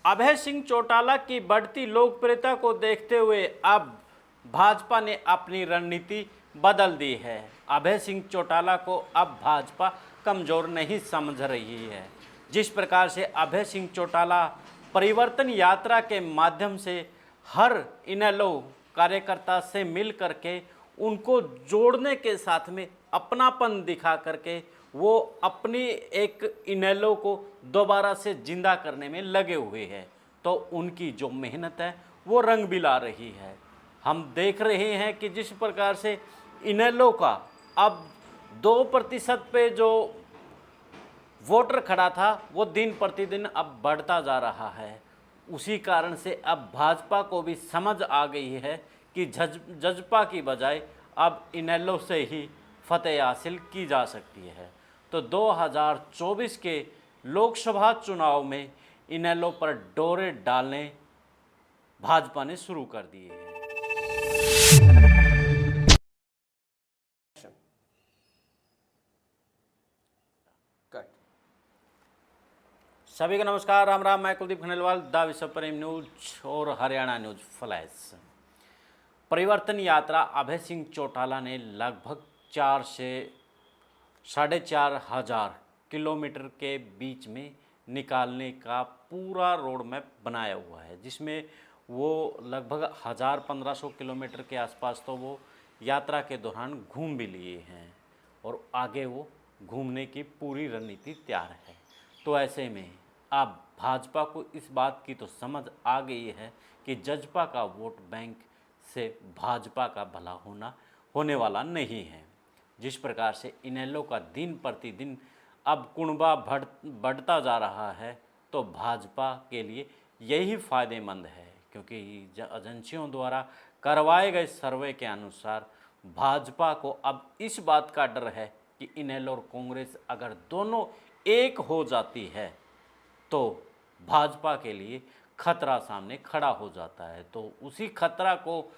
अभय सिंह चौटाला की बढ़ती लोकप्रियता को देखते हुए अब भाजपा ने अपनी रणनीति बदल दी है। अभय सिंह चौटाला को अब भाजपा कमज़ोर नहीं समझ रही है। जिस प्रकार से अभय सिंह चौटाला परिवर्तन यात्रा के माध्यम से हर इनेलो कार्यकर्ता से मिल करके उनको जोड़ने के साथ में अपनापन दिखा करके वो अपनी एक इनेलो को दोबारा से जिंदा करने में लगे हुए हैं, तो उनकी जो मेहनत है वो रंग भी ला रही है। हम देख रहे हैं कि जिस प्रकार से इनेलो का अब 2% पे जो वोटर खड़ा था वो दिन प्रतिदिन अब बढ़ता जा रहा है। उसी कारण से अब भाजपा को भी समझ आ गई है कि जजपा की बजाय अब इनेलो से ही फतेह हासिल की जा सकती है। तो 2024 के लोकसभा चुनाव में इनेलो पर डोरे डालने भाजपा ने शुरू कर दिए हैं। सभी को नमस्कार, राम राम। मैं कुलदीप खंडेलवाल, द विश्व प्रेम न्यूज और हरियाणा न्यूज फ्लैश। परिवर्तन यात्रा अभय सिंह चौटाला ने लगभग 4 से 4,500 किलोमीटर के बीच में निकालने का पूरा रोड मैप बनाया हुआ है, जिसमें वो लगभग 1,000-1,500 किलोमीटर के आसपास तो वो यात्रा के दौरान घूम भी लिए हैं और आगे वो घूमने की पूरी रणनीति तैयार है। तो ऐसे में अब भाजपा को इस बात की तो समझ आ गई है कि जजपा का वोट बैंक से भाजपा का भला होने वाला नहीं है। जिस प्रकार से इनेलो का दिन प्रतिदिन अब कुनबा बढ़ता जा रहा है, तो भाजपा के लिए यही फायदेमंद है, क्योंकि एजेंसियों द्वारा करवाए गए सर्वे के अनुसार भाजपा को अब इस बात का डर है कि इनेलो और कांग्रेस अगर दोनों एक हो जाती है तो भाजपा के लिए खतरा सामने खड़ा हो जाता है। तो उसी खतरा को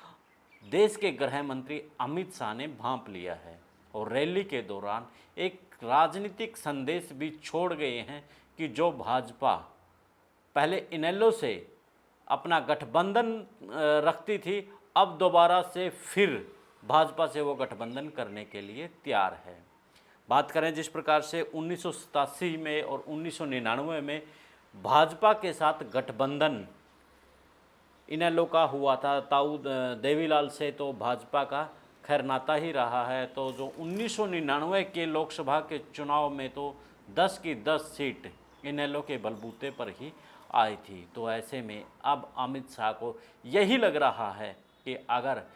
देश के गृह मंत्री अमित शाह ने भांप लिया है और रैली के दौरान एक राजनीतिक संदेश भी छोड़ गए हैं कि जो भाजपा पहले इनेलो से अपना गठबंधन रखती थी, अब दोबारा से फिर भाजपा से वो गठबंधन करने के लिए तैयार है। बात करें जिस प्रकार से 1987 में और 1999 में भाजपा के साथ गठबंधन इनेलो का हुआ था, ताऊ देवीलाल से तो भाजपा का खैर नाता ही रहा है। तो जो 1999 के लोकसभा के चुनाव में तो 10 की 10 सीट इनेलो के बलबूते पर ही आई थी। तो ऐसे में अब अमित शाह को यही लग रहा है कि अगर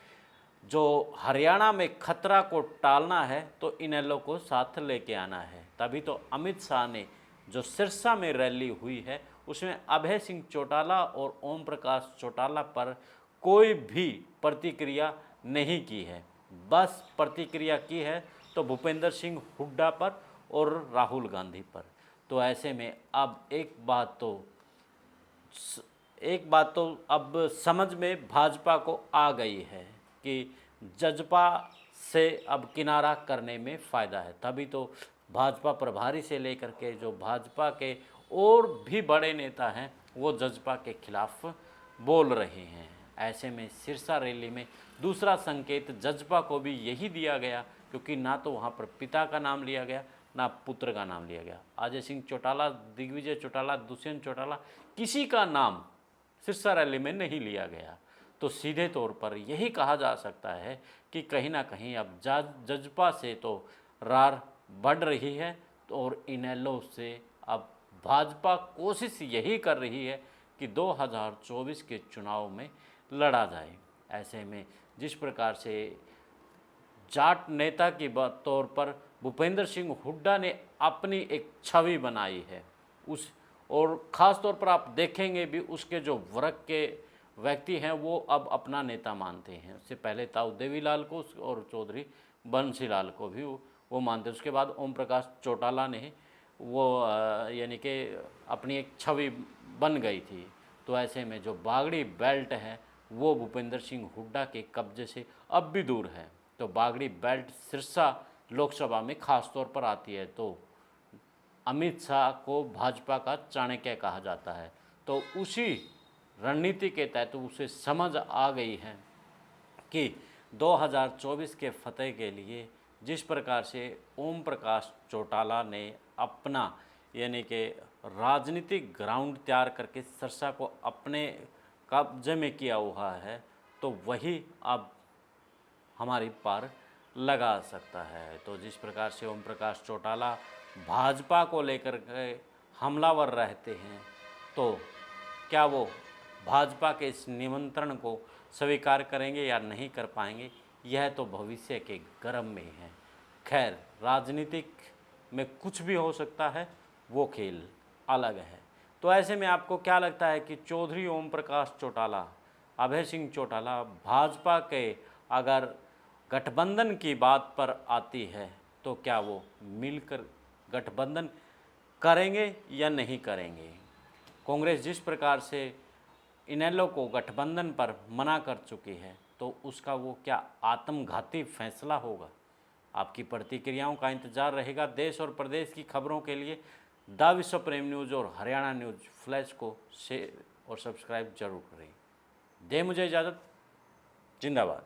जो हरियाणा में खतरा को टालना है तो इनेलो को साथ लेके आना है। तभी तो अमित शाह ने जो सिरसा में रैली हुई है उसमें अभय सिंह चौटाला और ओम प्रकाश चौटाला पर कोई भी प्रतिक्रिया नहीं की है। बस प्रतिक्रिया की है तो भूपेंद्र सिंह हुड्डा पर और राहुल गांधी पर। तो ऐसे में अब एक बात तो अब समझ में भाजपा को आ गई है कि जजपा से अब किनारा करने में फ़ायदा है। तभी तो भाजपा प्रभारी से लेकर के जो भाजपा के और भी बड़े नेता हैं वो जजपा के खिलाफ बोल रहे हैं। ऐसे में सिरसा रैली में दूसरा संकेत जजपा को भी यही दिया गया, क्योंकि ना तो वहाँ पर पिता का नाम लिया गया ना पुत्र का नाम लिया गया। अजय सिंह चौटाला, दिग्विजय चौटाला, दुष्यंत चौटाला, किसी का नाम सिरसा रैली में नहीं लिया गया। तो सीधे तौर पर यही कहा जा सकता है कि कहीं ना कहीं अब जजपा से तो रार बढ़ रही है और इनेलो से अब भाजपा कोशिश यही कर रही है कि 2024 के चुनाव में लड़ा जाए। ऐसे में जिस प्रकार से जाट नेता के तौर पर भूपेंद्र सिंह हुड्डा ने अपनी एक छवि बनाई है, उस और ख़ास तौर पर आप देखेंगे भी उसके जो वर्ग के व्यक्ति हैं वो अब अपना नेता मानते हैं। उससे पहले ताऊ देवीलाल को और चौधरी बंसीलाल को भी वो मानते। उसके बाद ओम प्रकाश चौटाला ने वो यानी कि अपनी एक छवि बन गई थी। तो ऐसे में जो बागड़ी बेल्ट है वो भूपेंद्र सिंह हुड्डा के कब्जे से अब भी दूर है। तो बागड़ी बेल्ट सिरसा लोकसभा में खास तौर पर आती है। तो अमित शाह को भाजपा का चाणक्य कहा जाता है। तो उसी रणनीति के तहत उसे समझ आ गई है कि 2024 के फतेह के लिए जिस प्रकार से ओम प्रकाश चौटाला ने अपना यानी कि राजनीतिक ग्राउंड तैयार करके सिरसा को अपने कब्जे में किया हुआ है, तो वही अब हमारी पार लगा सकता है। तो जिस प्रकार से ओम प्रकाश चौटाला भाजपा को लेकर के हमलावर रहते हैं, तो क्या वो भाजपा के इस निमंत्रण को स्वीकार करेंगे या नहीं कर पाएंगे, यह तो भविष्य के गर्म में है। खैर, राजनीतिक में कुछ भी हो सकता है, वो खेल अलग है। तो ऐसे में आपको क्या लगता है कि चौधरी ओम प्रकाश चौटाला, अभय सिंह चौटाला भाजपा के अगर गठबंधन की बात पर आती है तो क्या वो मिलकर गठबंधन करेंगे या नहीं करेंगे? कांग्रेस जिस प्रकार से इनेलो को गठबंधन पर मना कर चुकी है, तो उसका वो क्या आत्मघाती फैसला होगा? आपकी प्रतिक्रियाओं का इंतजार रहेगा। देश और प्रदेश की खबरों के लिए द विश्व प्रेम न्यूज़ और हरियाणा न्यूज़ फ्लैश को शेयर और सब्सक्राइब जरूर करें। दे मुझे इजाज़त। जिंदाबाद।